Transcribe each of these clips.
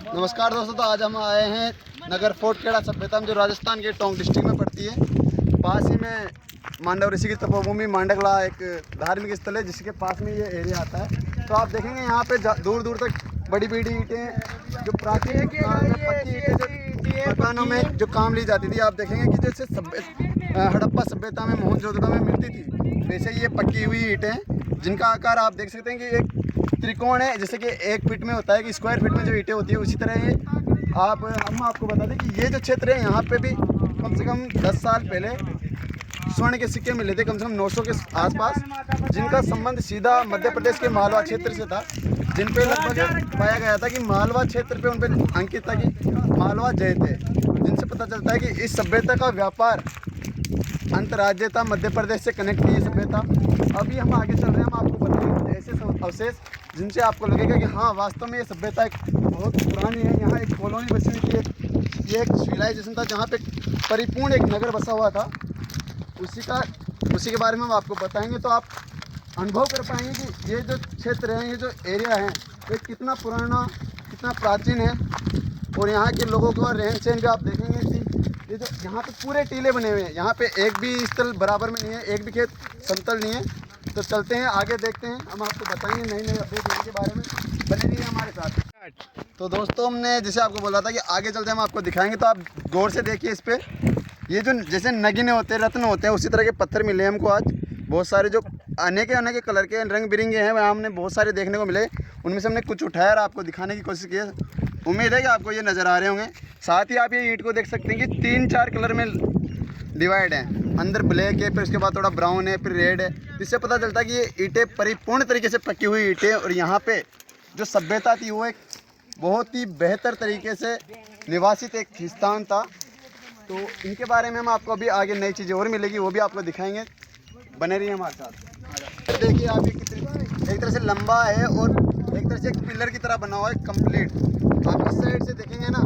नमस्कार दोस्तों, तो आज हम आए हैं नगर फोर्ट खेड़ा सभ्यता में, जो राजस्थान के टोंक डिस्ट्रिक्ट में पड़ती है। पास ही में मांडव ऋषि की तपोभूमि मांडगला एक धार्मिक स्थल है, जिसके पास में ये एरिया आता है। तो आप देखेंगे यहाँ पे दूर दूर तक बड़ी बड़ी ईंटें, जो प्राचीन मकानों में जो काम ली जाती थी। आप देखेंगे कि जैसे हड़प्पा सभ्यता में, मोहनजोदड़ो में मिलती थी, वैसे ये पक्की हुई ईंटें हैं, जिनका आकार आप देख सकते हैं कि एक त्रिकोण है। जैसे कि 1 फीट में होता है कि स्क्वायर फीट में जो ईंटें होती है, उसी तरह ये हम आपको बता दें कि ये जो क्षेत्र है, यहाँ पे भी कम से कम 10 साल पहले स्वर्ण के सिक्के मिले थे, कम से कम 900 के आसपास, जिनका संबंध सीधा मध्य प्रदेश के मालवा क्षेत्र से था, जिन पे लगभग पाया गया था कि मालवा क्षेत्र पे उन पर अंकित था कि मालवा जय थे, जिनसे पता चलता है कि इस सभ्यता का व्यापार अंतर्राज्यता मध्य प्रदेश से कनेक्ट की सभ्यता। अभी हम आगे चल रहे हैं, हम आपको बताएंगे ऐसे अवशेष जिनसे आपको लगेगा कि हाँ, वास्तव में ये सभ्यता एक बहुत पुरानी है। यहाँ एक कॉलोनी बसी हुई थी, ये एक सिविलाइजेशन था जहाँ पे परिपूर्ण एक नगर बसा हुआ था। उसी के बारे में हम आपको बताएंगे, तो आप अनुभव कर पाएंगे कि ये जो क्षेत्र है, ये जो एरिया है, ये कितना पुराना, कितना प्राचीन है। और यहाँ के लोगों का रहन सहन भी आप देखेंगे कि ये जो यहाँ पे पूरे टीले बने हुए हैं, यहाँ पे एक भी स्थल बराबर में नहीं है, एक भी खेत समतल नहीं है। तो चलते हैं आगे, देखते हैं, हम आपको बताएंगे नई नई अपडेट के बारे में। बने रहिए हमारे साथ। तो दोस्तों, हमने जैसे आपको बोला था कि आगे चलते हम आपको दिखाएंगे, तो आप गौर से देखिए इस पर। ये जो जैसे नगीने होते हैं, रत्न होते हैं, उसी तरह के पत्थर मिले हमको आज बहुत सारे, जो अनेक कलर के रंग बिरंगे हैं, वह हमने बहुत सारे देखने को मिले। उनमें से हमने कुछ उठाया और आपको दिखाने की कोशिश की है। उम्मीद है कि आपको ये नज़र आ रहे होंगे। साथ ही आप ये ईंट को देख सकते हैं कि 3-4 कलर में डिवाइड है। अंदर ब्लैक है, फिर उसके बाद थोड़ा ब्राउन है, फिर रेड है। इससे पता चलता है कि ये ईंटें परिपूर्ण तरीके से पकी हुई ईंटें, और यहाँ पे जो सभ्यता थी वो एक बहुत ही बेहतर तरीके से निवासित एक स्थान था। तो इनके बारे में हम आपको अभी आगे नई चीज़ें और मिलेगी, वो भी आपको दिखाएंगे। बने रहिए हमारे साथ। देखिए आप, ये कितनी एक तरह से लंबा है और एक तरह से एक पिलर की तरह बना हुआ है कंप्लीट। आप इस साइड से देखेंगे ना,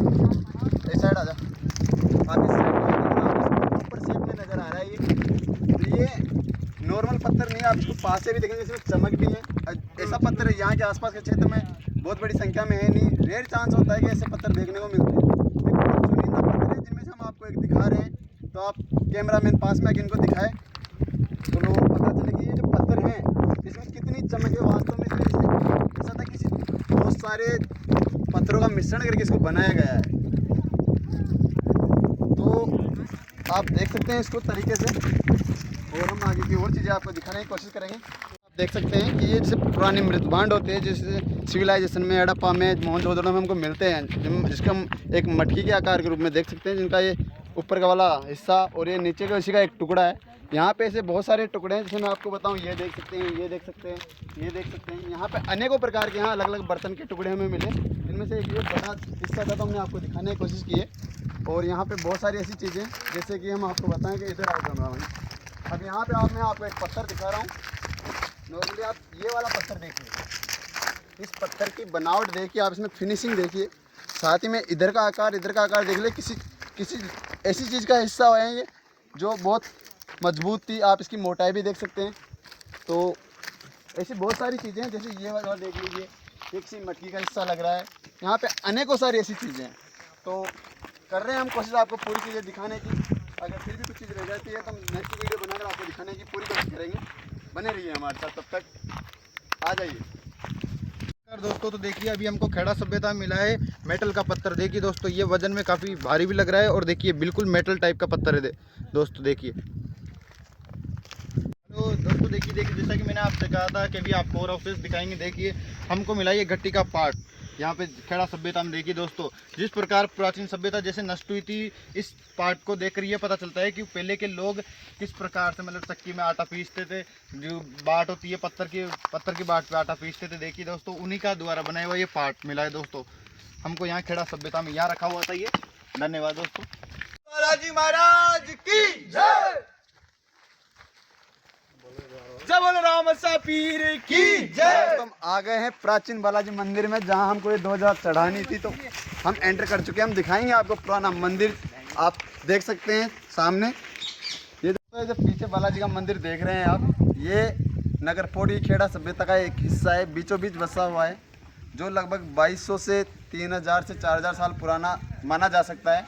इस साइड आ जाओ, आप इस साइड ऊपर शेप में नज़र आ रहा है ये नॉर्मल पत्थर नहीं है। आप इसको पास से भी देखेंगे, इसमें चमक भी है। ऐसा पत्थर यहाँ के आसपास के क्षेत्र में बहुत बड़ी संख्या में है नहीं, रेयर चांस होता है कि ऐसे पत्थर देखने को मिलते हैं। चुनिंदा पत्थर है, जिनमें से हम आपको एक दिखा रहे हैं। तो आप कैमरामैन पास में आके इनको दिखाए तो लोगों को पता चले कि ये जो पत्थर हैं, इसमें कितनी चमक है। वास्तव में ऐसा था कि बहुत सारे पत्थरों का मिश्रण करके इसको बनाया गया है। तो आप देख सकते हैं इसको तरीके से, और हम आगे की और चीज़ें आपको दिखाने की कोशिश करेंगे। आप देख सकते हैं कि ये जैसे पुरानी मृतभांड होते हैं, जैसे सिविलाइजेशन में, हड़प्पा में, मोहनजोदड़ो में हमको मिलते हैं, जिसका हम एक मटकी के आकार के रूप में देख सकते हैं, जिनका ये ऊपर का वाला हिस्सा और ये नीचे का इसी का एक टुकड़ा है। यहाँ पे ऐसे बहुत सारे टुकड़े हैं, जैसे मैं आपको बताऊँ, ये देख सकते हैं, ये देख सकते हैं, ये देख सकते हैं। यहाँ पे अनेकों प्रकार के यहाँ अलग अलग बर्तन के टुकड़े हमें मिले, जिनमें से एक ये बड़ा हिस्सा था, तो हमने आपको दिखाने की कोशिश की है। और यहाँ पे बहुत सारी ऐसी चीज़ें, जैसे कि हम आपको बताएं कि इधर आओ कैमरा भाई। अब यहाँ पे मैं आपको एक पत्थर दिखा रहा हूँ। नॉर्मली आप ये वाला पत्थर देखिए, इस पत्थर की बनावट देखिए, आप इसमें फिनिशिंग देखिए, साथ ही में इधर का आकार देख ले, किसी ऐसी चीज़ का हिस्सा है ये जो बहुत मजबूत थी। आप इसकी मोटाई भी देख सकते हैं। तो ऐसी बहुत सारी चीज़ें हैं, जैसे ये वाला देख लीजिए, एक सी मटकी का हिस्सा लग रहा है। यहाँ पे अनेकों सारी ऐसी चीज़ें हैं। तो कर रहे हैं हम कोशिश आपको पूरी चीज़ें दिखाने की। अगर फिर भी कुछ चीज़ रह जाती है तो हम नेक्स्ट वीडियो बनाकर आपको दिखाने की पूरी कोशिश करेंगे। बने रहिए हमारे साथ, तब तक आ जाइए। दोस्तों, तो देखिए अभी हमको खेड़ा सभ्यता मिला है मेटल का पत्थर। देखिए दोस्तों, ये वजन में काफ़ी भारी भी लग रहा है, और देखिए बिल्कुल मेटल टाइप का पत्थर है दोस्तों। देखिए तो दोस्तों, देखिए जैसा कि मैंने आपसे कहा था कि अभी आपको और अवशेष दिखाएंगे। देखिए हमको मिला ये घट्टी का पार्ट यहाँ पे खेड़ा सभ्यता में। देखिए दोस्तों, जिस प्रकार प्राचीन सभ्यता जैसे नष्ट हुई थी, इस पार्ट को देखकर ये पता चलता है कि पहले के लोग किस प्रकार से मतलब चक्की में आटा पीसते थे। जो बाट होती है पत्थर की बाट पे आटा पीसते थे। देखिए दोस्तों, उन्हीं का द्वारा बनाया हुआ ये पार्ट मिला है दोस्तों हमको यहाँ खेड़ा सभ्यता में। यहाँ रखा हुआ था ये। धन्यवाद दोस्तों। बालाजी महाराज की जय। जय बोलो रामसा पीर की जय। हम आ गए हैं प्राचीन बालाजी मंदिर में, जहां हमको ये 2000 चढ़ानी थी, तो हम एंटर कर चुके हैं। हम दिखाएंगे आपको पुराना मंदिर। आप देख सकते हैं सामने, ये जो पीछे बालाजी का मंदिर देख रहे हैं आप, ये नगर फोर्ट खेड़ा सभ्यता का एक हिस्सा है, बीचों बीच बसा हुआ है, जो लगभग 2200 से 3000 से 4000 साल पुराना माना जा सकता है।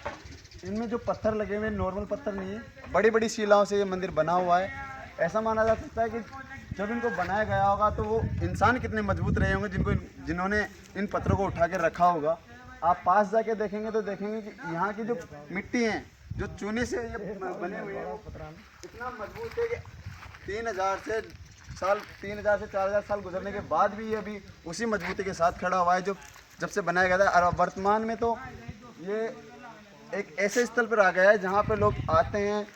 इनमें जो पत्थर लगे हुए नॉर्मल पत्थर नहीं है, बड़ी बड़ी शिलाओं से ये मंदिर बना हुआ है। ऐसा माना जा सकता है कि जब इनको बनाया गया होगा तो वो इंसान कितने मजबूत रहे होंगे जिन्होंने इन पत्थरों को उठा के रखा होगा। आप पास जाके देखेंगे तो देखेंगे कि यहाँ की जो मिट्टी है, जो चूने से ये बने हुए हैं, इतना मजबूत है कि 3000 से 4000 साल गुजरने के बाद भी ये अभी उसी मजबूती के साथ खड़ा हुआ है जो जब से बनाया गया था। और वर्तमान में तो ये एक ऐसे स्थल पर आ गया है जहाँ पे लोग आते हैं,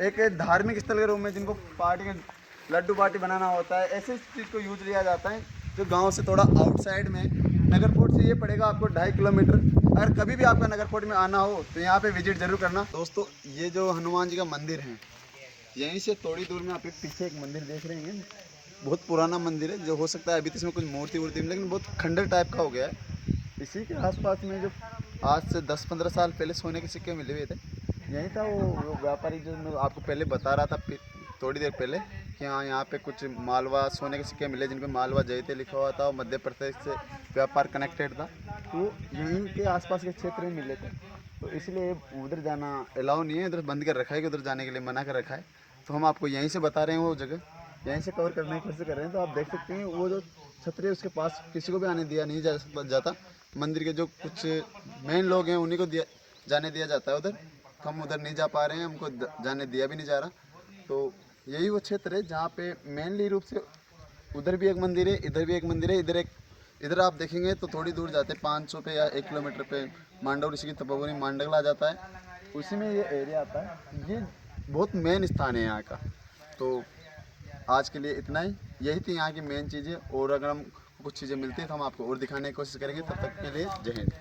एक धार्मिक स्थल के रूप में, जिनको पार्टी लड्डू पार्टी बनाना होता है, ऐसे चीज़ को यूज लिया जाता है। जो गांव से थोड़ा आउटसाइड में, नगरकोट से ये पड़ेगा आपको 2.5 किलोमीटर। अगर कभी भी आपका नगरकोट में आना हो तो यहाँ पे विजिट जरूर करना। दोस्तों, ये जो हनुमान जी का मंदिर है, यहीं से थोड़ी दूर में आप एक पीछे एक मंदिर देख रहे हैं, बहुत पुराना मंदिर है। जो हो सकता है अभी तो इसमें कुछ मूर्ति वूर्ति, लेकिन बहुत खंडर टाइप का हो गया है। इसी के आसपास में जो आज से 10-15 साल पहले सोने के सिक्के मिले हुए थे, यही था वो व्यापारी जो मैं आपको पहले बता रहा था थोड़ी देर पहले कि हाँ, यहाँ पे कुछ मालवा सोने के सिक्के मिले जिन पे मालवा जयते लिखा हुआ था और मध्य प्रदेश से व्यापार कनेक्टेड था। तो यहीं के आसपास के क्षेत्र में मिले थे, तो इसलिए उधर जाना अलाउ नहीं है, उधर बंद कर रखा है कि उधर जाने के लिए मना कर रखा है। तो हम आपको यहीं से बता रहे हैं वो जगह, यहीं से कवर करने की कोशिश कर रहे हैं। तो आप देख सकते हैं वो जो छतरी है उसके पास किसी को भी आने दिया नहीं जाता। मंदिर के जो कुछ मेन लोग हैं उन्हीं को जाने दिया जाता है उधर। हम उधर नहीं जा पा रहे हैं, हमको जाने दिया भी नहीं जा रहा। तो यही वो क्षेत्र है जहाँ पे मेनली रूप से उधर भी एक मंदिर है, इधर भी एक मंदिर है। इधर आप देखेंगे तो थोड़ी दूर जाते 500 पे या 1 किलोमीटर पे मांडव ऋषि की तपोभूमि मांडगला आ जाता है, उसी में ये एरिया आता है। ये बहुत मेन स्थान है यहाँ का। तो आज के लिए इतना ही, यही थी यहाँ की मेन चीज़ें। और अगर हम कुछ चीज़ें मिलती हैं तो हम आपको और दिखाने की कोशिश करेंगे। तब तक के लिए जय हिंद।